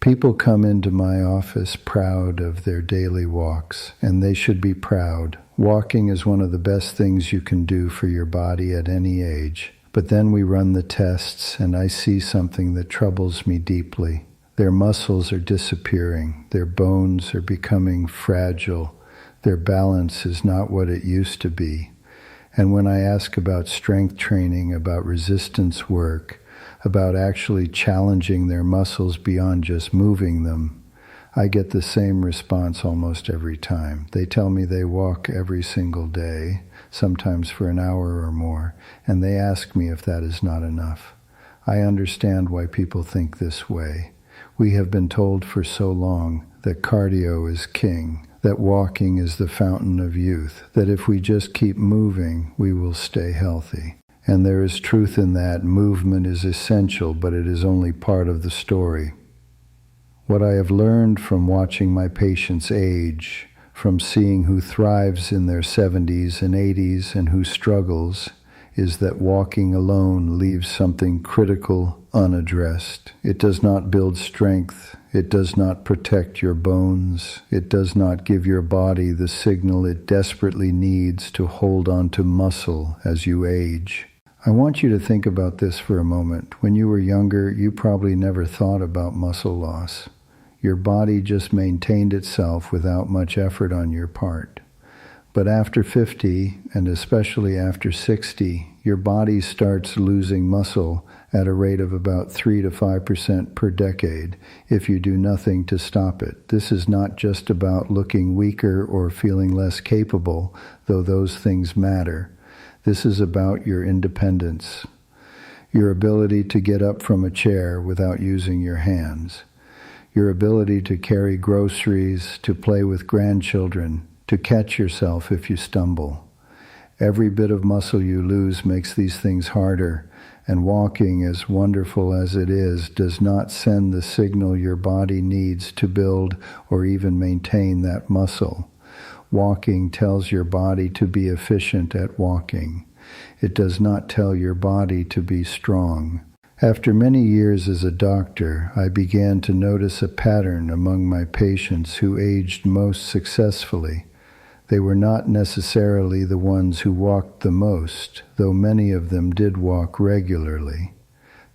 People come into my office proud of their daily walks, and they should be proud. Walking is one of the best things you can do for your body at any age. But then we run the tests, and I see something that troubles me deeply. Their muscles are disappearing. Their bones are becoming fragile. Their balance is not what it used to be. And when I ask about strength training, about resistance work, about actually challenging their muscles beyond just moving them, I get the same response almost every time. They tell me they walk every single day, sometimes for an hour or more, and they ask me if that is not enough. I understand why people think this way. We have been told for so long that cardio is king, that walking is the fountain of youth, that if we just keep moving, we will stay healthy. And there is truth in that. Movement is essential, but it is only part of the story. What I have learned from watching my patients age, from seeing who thrives in their 70s and 80s and who struggles, is that walking alone leaves something critical unaddressed. It does not build strength. It does not protect your bones. It does not give your body the signal it desperately needs to hold on to muscle as you age. I want you to think about this for a moment. When you were younger, you probably never thought about muscle loss. Your body just maintained itself without much effort on your part. But after 50, and especially after 60, your body starts losing muscle at a rate of about 3 to 5% per decade if you do nothing to stop it. This is not just about looking weaker or feeling less capable, though those things matter. This is about your independence, your ability to get up from a chair without using your hands, your ability to carry groceries, to play with grandchildren, to catch yourself if you stumble. Every bit of muscle you lose makes these things harder, and walking, as wonderful as it is, does not send the signal your body needs to build or even maintain that muscle. Walking tells your body to be efficient at walking. It does not tell your body to be strong. After many years as a doctor, I began to notice a pattern among my patients who aged most successfully. They were not necessarily the ones who walked the most, though many of them did walk regularly.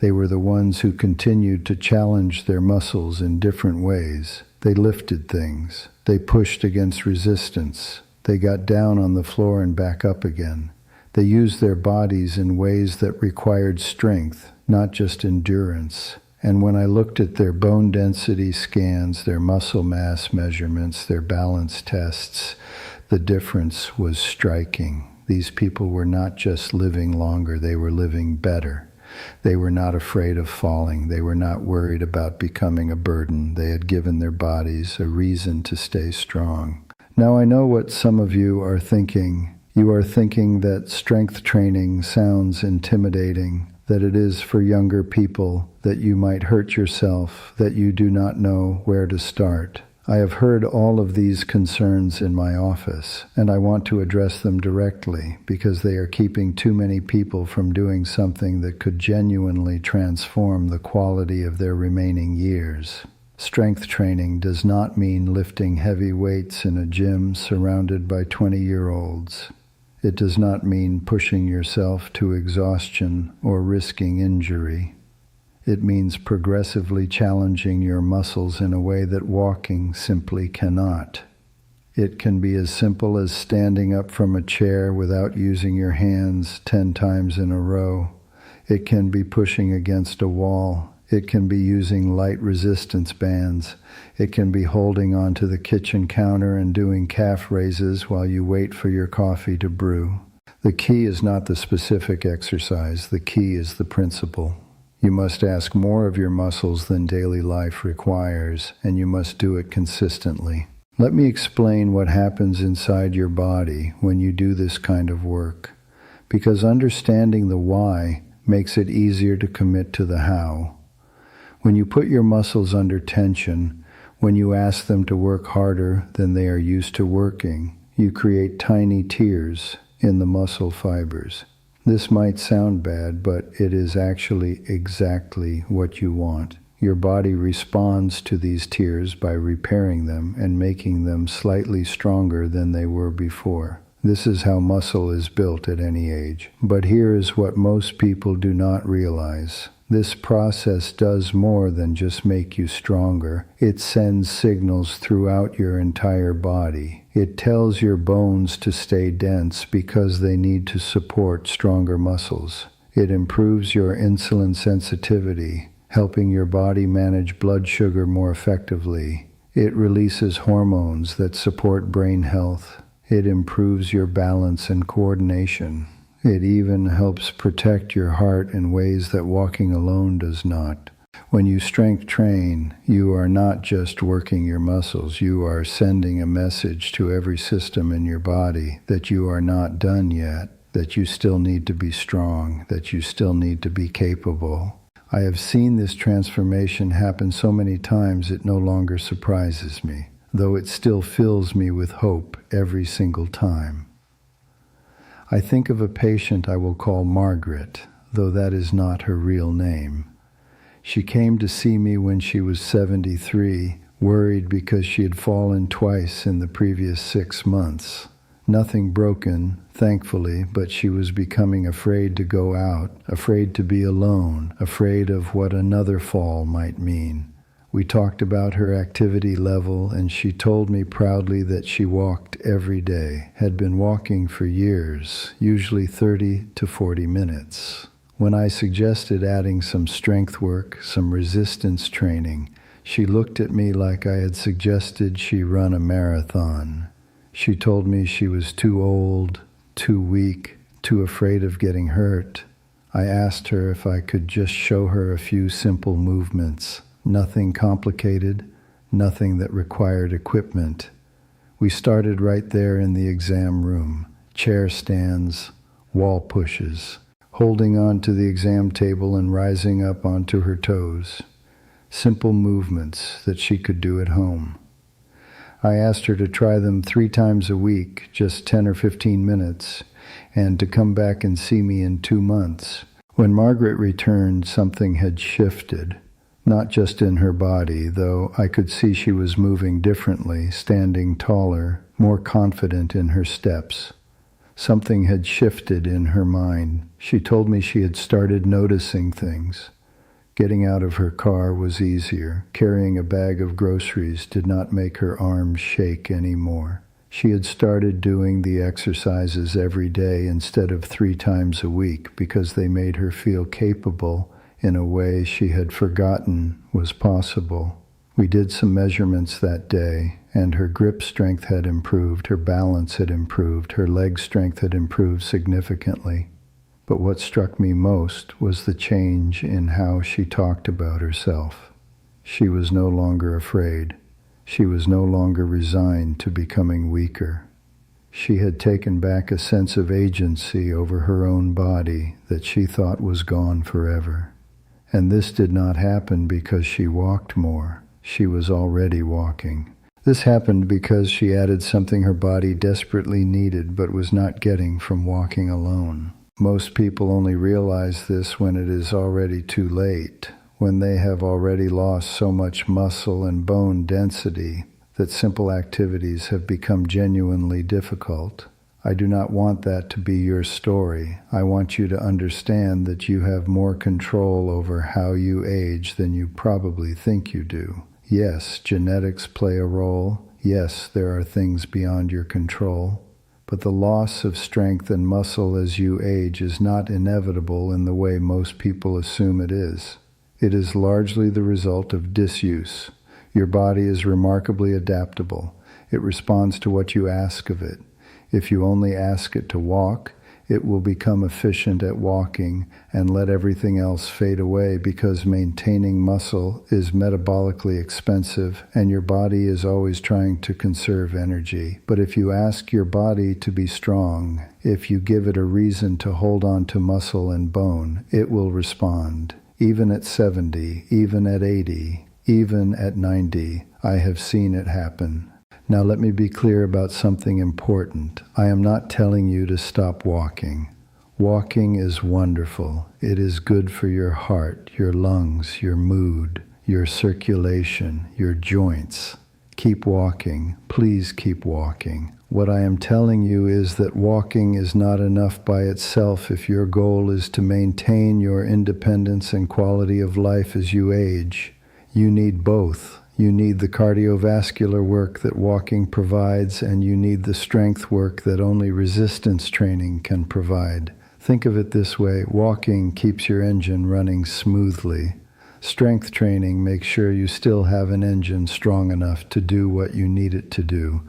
They were the ones who continued to challenge their muscles in different ways. They lifted things. They pushed against resistance. They got down on the floor and back up again. They used their bodies in ways that required strength, not just endurance. And when I looked at their bone density scans, their muscle mass measurements, their balance tests, the difference was striking. These people were not just living longer, they were living better. They were not afraid of falling. They were not worried about becoming a burden. They had given their bodies a reason to stay strong. Now I know what some of you are thinking. You are thinking that strength training sounds intimidating, that it is for younger people, that you might hurt yourself, that you do not know where to start. I have heard all of these concerns in my office, and I want to address them directly because they are keeping too many people from doing something that could genuinely transform the quality of their remaining years. Strength training does not mean lifting heavy weights in a gym surrounded by 20-year-olds. It does not mean pushing yourself to exhaustion or risking injury. It means progressively challenging your muscles in a way that walking simply cannot. It can be as simple as standing up from a chair without using your hands 10 times in a row. It can be pushing against a wall. It can be using light resistance bands. It can be holding onto the kitchen counter and doing calf raises while you wait for your coffee to brew. The key is not the specific exercise. The key is the principle. You must ask more of your muscles than daily life requires, and you must do it consistently. Let me explain what happens inside your body when you do this kind of work, because understanding the why makes it easier to commit to the how. When you put your muscles under tension, when you ask them to work harder than they are used to working, you create tiny tears in the muscle fibers. This might sound bad, but it is actually exactly what you want. Your body responds to these tears by repairing them and making them slightly stronger than they were before. This is how muscle is built at any age. But here is what most people do not realize. This process does more than just make you stronger. It sends signals throughout your entire body. It tells your bones to stay dense because they need to support stronger muscles. It improves your insulin sensitivity, helping your body manage blood sugar more effectively. It releases hormones that support brain health. It improves your balance and coordination. It even helps protect your heart in ways that walking alone does not. When you strength train, you are not just working your muscles, you are sending a message to every system in your body that you are not done yet, that you still need to be strong, that you still need to be capable. I have seen this transformation happen so many times it no longer surprises me, though it still fills me with hope every single time. I think of a patient I will call Margaret, though that is not her real name. She came to see me when she was 73, worried because she had fallen twice in the previous 6 months. Nothing broken, thankfully, but she was becoming afraid to go out, afraid to be alone, afraid of what another fall might mean. We talked about her activity level, and she told me proudly that she walked every day, had been walking for years, usually 30 to 40 minutes. When I suggested adding some strength work, some resistance training, she looked at me like I had suggested she run a marathon. She told me she was too old, too weak, too afraid of getting hurt. I asked her if I could just show her a few simple movements. Nothing complicated, nothing that required equipment. We started right there in the exam room. Chair stands, wall pushes, holding on to the exam table and rising up onto her toes. Simple movements that she could do at home. I asked her to try them 3 times a week, just 10 or 15 minutes, and to come back and see me in 2 months. When Margaret returned, something had shifted. Not just in her body, though I could see she was moving differently, standing taller, more confident in her steps. Something had shifted in her mind. She told me she had started noticing things. Getting out of her car was easier. Carrying a bag of groceries did not make her arms shake anymore. She had started doing the exercises every day instead of 3 times a week because they made her feel capable in a way she had forgotten was possible. We did some measurements that day, and her grip strength had improved, her balance had improved, her leg strength had improved significantly. But what struck me most was the change in how she talked about herself. She was no longer afraid. She was no longer resigned to becoming weaker. She had taken back a sense of agency over her own body that she thought was gone forever. And this did not happen because she walked more. She was already walking. This happened because she added something her body desperately needed but was not getting from walking alone. Most people only realize this when it is already too late, when they have already lost so much muscle and bone density that simple activities have become genuinely difficult. I do not want that to be your story. I want you to understand that you have more control over how you age than you probably think you do. Yes, genetics play a role. Yes, there are things beyond your control. But the loss of strength and muscle as you age is not inevitable in the way most people assume it is. It is largely the result of disuse. Your body is remarkably adaptable. It responds to what you ask of it. If you only ask it to walk, it will become efficient at walking and let everything else fade away because maintaining muscle is metabolically expensive and your body is always trying to conserve energy. But if you ask your body to be strong, if you give it a reason to hold on to muscle and bone, it will respond. Even at 70, even at 80, even at 90, I have seen it happen. Now let me be clear about something important. I am not telling you to stop walking. Walking is wonderful. It is good for your heart, your lungs, your mood. your circulation, your joints. Keep walking. Please keep walking. What I am telling you is that walking is not enough by itself if your goal is to maintain your independence and quality of life as you age. You need both. You need the cardiovascular work that walking provides, and you need the strength work that only resistance training can provide. Think of it this way: walking keeps your engine running smoothly. Strength training makes sure you still have an engine strong enough to do what you need it to do.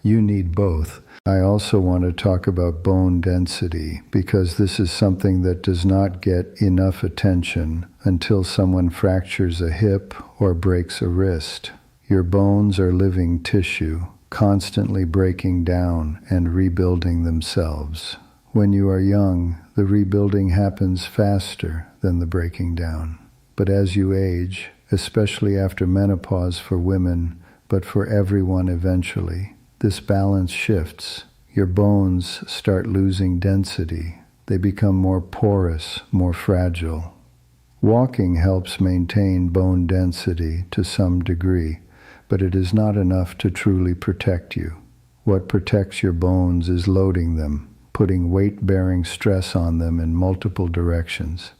You need both. I also want to talk about bone density, because this is something that does not get enough attention until someone fractures a hip or breaks a wrist. Your bones are living tissue, constantly breaking down and rebuilding themselves. When you are young, the rebuilding happens faster than the breaking down. But as you age, especially after menopause for women, but for everyone eventually, this balance shifts. Your bones start losing density. They become more porous, more fragile. Walking helps maintain bone density to some degree, but it is not enough to truly protect you. What protects your bones is loading them, putting weight-bearing stress on them in multiple directions.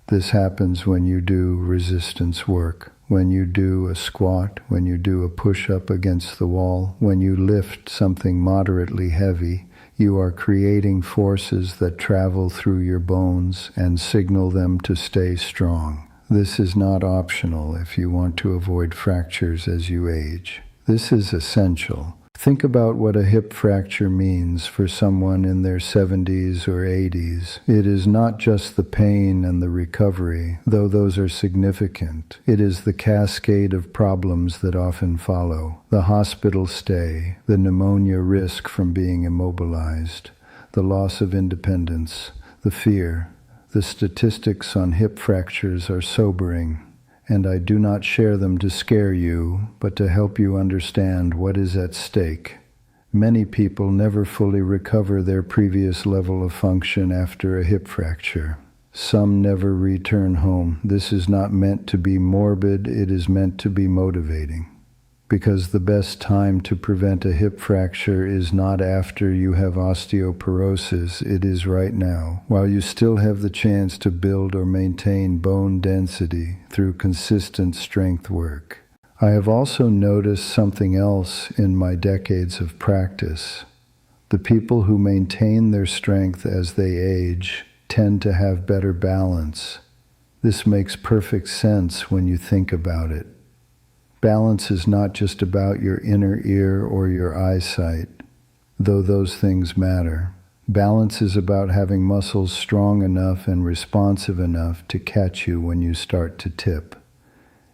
This happens when you do resistance work, when you do a squat, when you do a push-up against the wall, when you lift something moderately heavy. You are creating forces that travel through your bones and signal them to stay strong. This is not optional if you want to avoid fractures as you age. This is essential. Think about what a hip fracture means for someone in their 70s or 80s. It is not just the pain and the recovery, though those are significant. It is the cascade of problems that often follow: the hospital stay, the pneumonia risk from being immobilized, the loss of independence, the fear. The statistics on hip fractures are sobering, and I do not share them to scare you, but to help you understand what is at stake. Many people never fully recover their previous level of function after a hip fracture. Some never return home. This is not meant to be morbid, it is meant to be motivating. Because the best time to prevent a hip fracture is not after you have osteoporosis, it is right now, while you still have the chance to build or maintain bone density through consistent strength work. I have also noticed something else in my decades of practice. The people who maintain their strength as they age tend to have better balance. This makes perfect sense when you think about it. Balance is not just about your inner ear or your eyesight, though those things matter. Balance is about having muscles strong enough and responsive enough to catch you when you start to tip.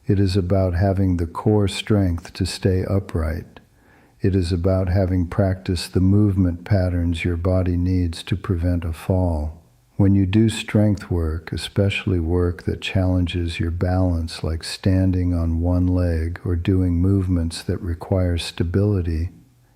It is about having the core strength to stay upright. It is about having practiced the movement patterns your body needs to prevent a fall. When you do strength work, especially work that challenges your balance, like standing on one leg or doing movements that require stability,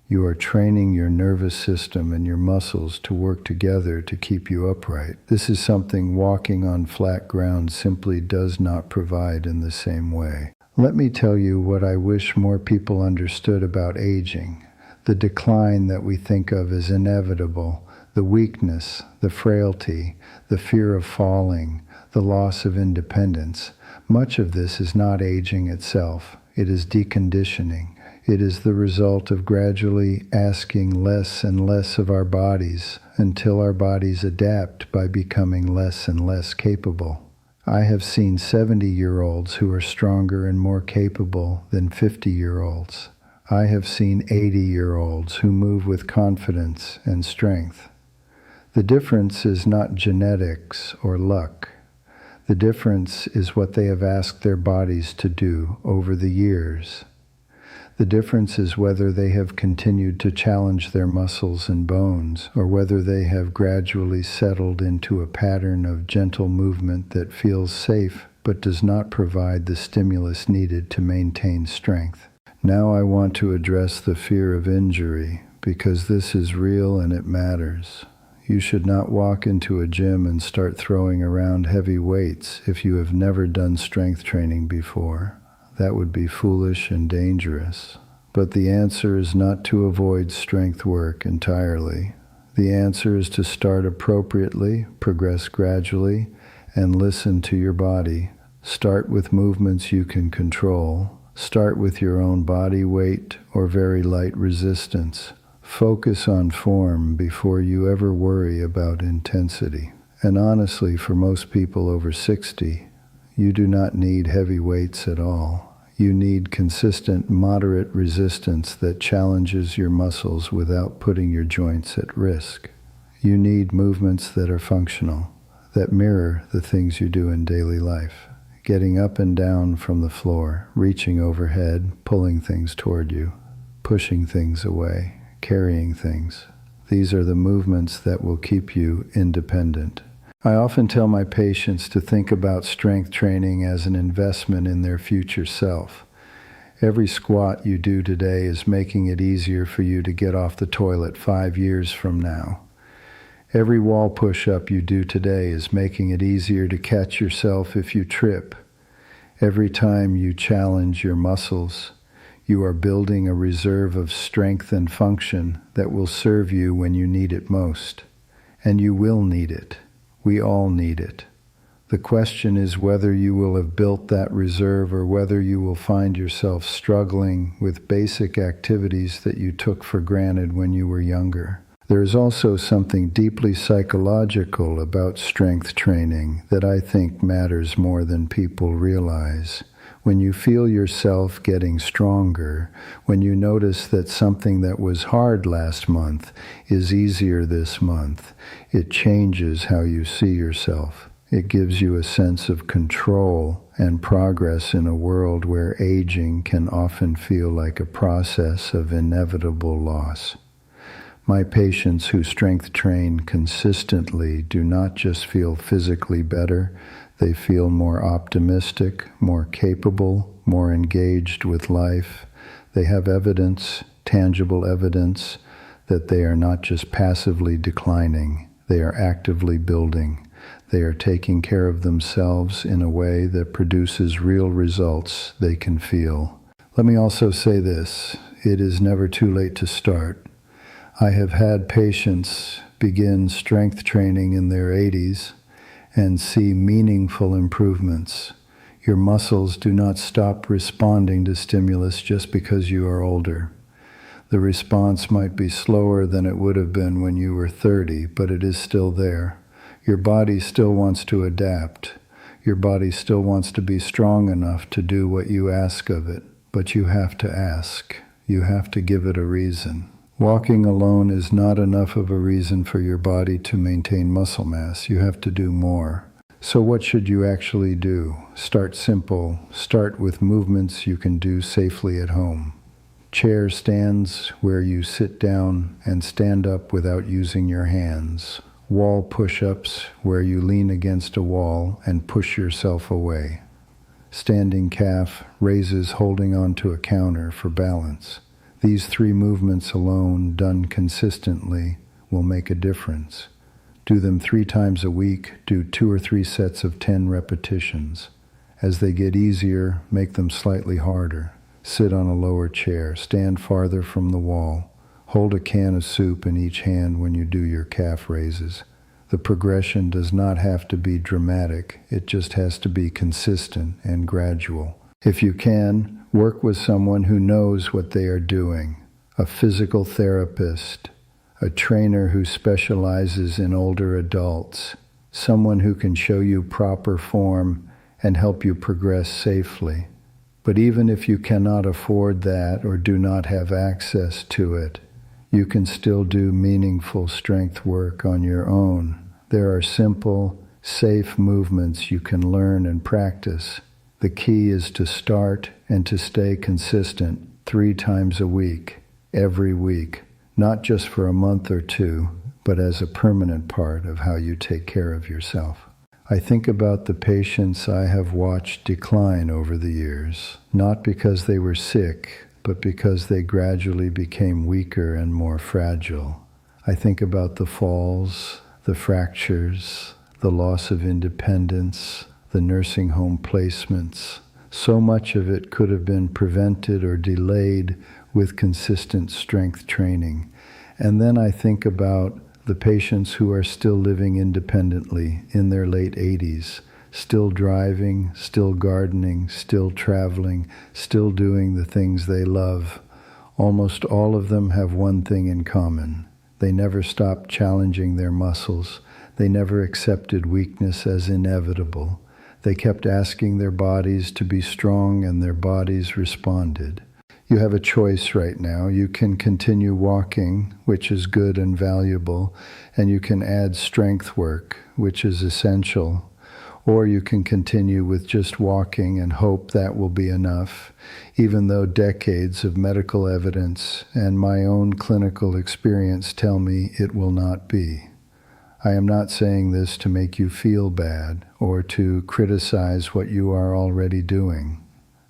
you are training your nervous system and your muscles to work together to keep you upright. This is something walking on flat ground simply does not provide in the same way. Let me tell you what I wish more people understood about aging. The decline that we think of as inevitable, the weakness, the frailty, the fear of falling, the loss of independence. Much of this is not aging itself. It is deconditioning. It is the result of gradually asking less and less of our bodies until our bodies adapt by becoming less and less capable. I have seen 70-year-olds who are stronger and more capable than 50-year-olds. I have seen 80-year-olds who move with confidence and strength. The difference is not genetics or luck. The difference is what they have asked their bodies to do over the years. The difference is whether they have continued to challenge their muscles and bones, or whether they have gradually settled into a pattern of gentle movement that feels safe but does not provide the stimulus needed to maintain strength. Now I want to address the fear of injury, because this is real and it matters. You should not walk into a gym and start throwing around heavy weights if you have never done strength training before. That would be foolish and dangerous. But the answer is not to avoid strength work entirely. The answer is to start appropriately, progress gradually, and listen to your body. Start with movements you can control. Start with your own body weight or very light resistance. Focus on form before you ever worry about intensity. And honestly, for most people over 60, you do not need heavy weights at all. You need consistent, moderate resistance that challenges your muscles without putting your joints at risk. You need movements that are functional, that mirror the things you do in daily life. Getting up and down from the floor, reaching overhead, pulling things toward you, pushing things away, carrying things. These are the movements that will keep you independent. I often tell my patients to think about strength training as an investment in their future self. Every squat you do today is making it easier for you to get off the toilet 5 years from now. Every wall push-up you do today is making it easier to catch yourself if you trip. Every time you challenge your muscles, you are building a reserve of strength and function that will serve you when you need it most. And you will need it. We all need it. The question is whether you will have built that reserve or whether you will find yourself struggling with basic activities that you took for granted when you were younger. There is also something deeply psychological about strength training that I think matters more than people realize. When you feel yourself getting stronger, when you notice that something that was hard last month is easier this month, it changes how you see yourself. It gives you a sense of control and progress in a world where aging can often feel like a process of inevitable loss. My patients who strength train consistently do not just feel physically better, they feel more optimistic, more capable, more engaged with life. They have evidence, tangible evidence, that they are not just passively declining, they are actively building. They are taking care of themselves in a way that produces real results they can feel. Let me also say this, it is never too late to start. I have had patients begin strength training in their 80s and see meaningful improvements. Your muscles do not stop responding to stimulus just because you are older. The response might be slower than it would have been when you were 30, but it is still there. Your body still wants to adapt. Your body still wants to be strong enough to do what you ask of it, but you have to ask. You have to give it a reason. Walking alone is not enough of a reason for your body to maintain muscle mass. You have to do more. So what should you actually do? Start simple. Start with movements you can do safely at home. Chair stands where you sit down and stand up without using your hands. Wall push-ups where you lean against a wall and push yourself away. Standing calf raises holding onto a counter for balance. These 3 movements alone, done consistently, will make a difference. Do them 3 times a week. Do 2 or 3 sets of 10 repetitions. As they get easier, make them slightly harder. Sit on a lower chair. Stand farther from the wall. Hold a can of soup in each hand when you do your calf raises. The progression does not have to be dramatic. It just has to be consistent and gradual. If you can, work with someone who knows what they are doing, a physical therapist, a trainer who specializes in older adults, someone who can show you proper form and help you progress safely. But even if you cannot afford that or do not have access to it, you can still do meaningful strength work on your own. There are simple, safe movements you can learn and practice. The key is to start and to stay consistent 3 times a week, every week, not just for a month or 2, but as a permanent part of how you take care of yourself. I think about the patients I have watched decline over the years, not because they were sick, but because they gradually became weaker and more fragile. I think about the falls, the fractures, the loss of independence, the nursing home placements, So much of it could have been prevented or delayed with consistent strength training. And then I think about the patients who are still living independently in their late 80s, still driving, still gardening, still traveling, still doing the things they love. Almost all of them have one thing in common. They never stopped challenging their muscles. They never accepted weakness as inevitable. They kept asking their bodies to be strong, and their bodies responded. You have a choice right now. You can continue walking, which is good and valuable, and you can add strength work, which is essential. Or you can continue with just walking and hope that will be enough, even though decades of medical evidence and my own clinical experience tell me it will not be. I am not saying this to make you feel bad or to criticize what you are already doing.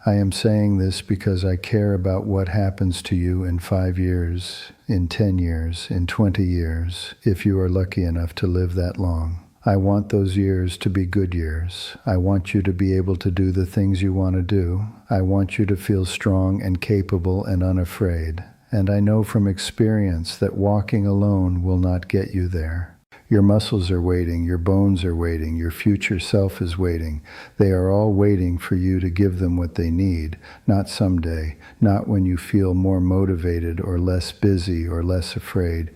I am saying this because I care about what happens to you in 5 years, in 10 years, in 20 years, if you are lucky enough to live that long. I want those years to be good years. I want you to be able to do the things you want to do. I want you to feel strong and capable and unafraid. And I know from experience that walking alone will not get you there. Your muscles are waiting, your bones are waiting, your future self is waiting. They are all waiting for you to give them what they need, not someday, not when you feel more motivated or less busy or less afraid.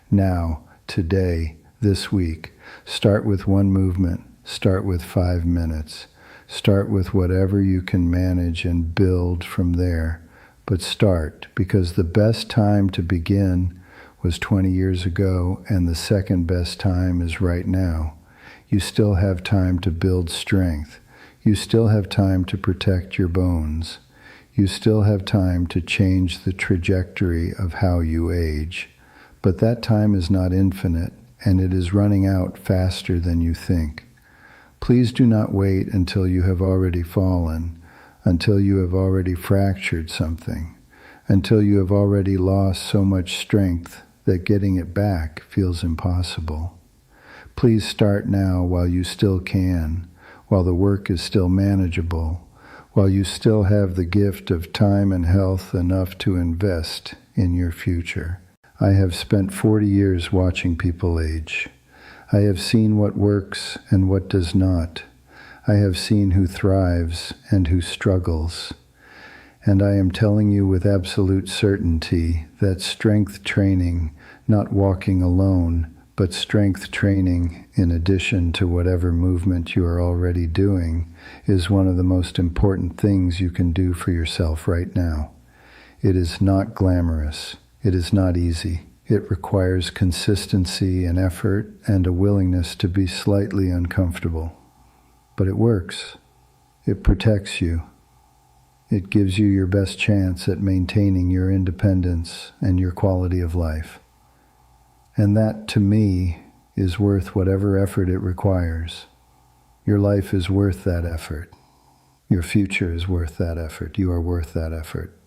Now, today, this week, start with one movement, start with 5 minutes. Start with whatever you can manage and build from there. But start, because the best time to begin was 20 years ago, and the second best time is right now. You still have time to build strength. You still have time to protect your bones. You still have time to change the trajectory of how you age. But that time is not infinite, and it is running out faster than you think. Please do not wait until you have already fallen, until you have already fractured something, until you have already lost so much strength that getting it back feels impossible. Please start now while you still can, while the work is still manageable, while you still have the gift of time and health enough to invest in your future. I have spent 40 years watching people age. I have seen what works and what does not. I have seen who thrives and who struggles. And I am telling you with absolute certainty that strength training, not walking alone, but strength training in addition to whatever movement you are already doing, is one of the most important things you can do for yourself right now. It is not glamorous. It is not easy. It requires consistency and effort and a willingness to be slightly uncomfortable. But it works. It protects you. It gives you your best chance at maintaining your independence and your quality of life. And that, to me, is worth whatever effort it requires. Your life is worth that effort. Your future is worth that effort. You are worth that effort.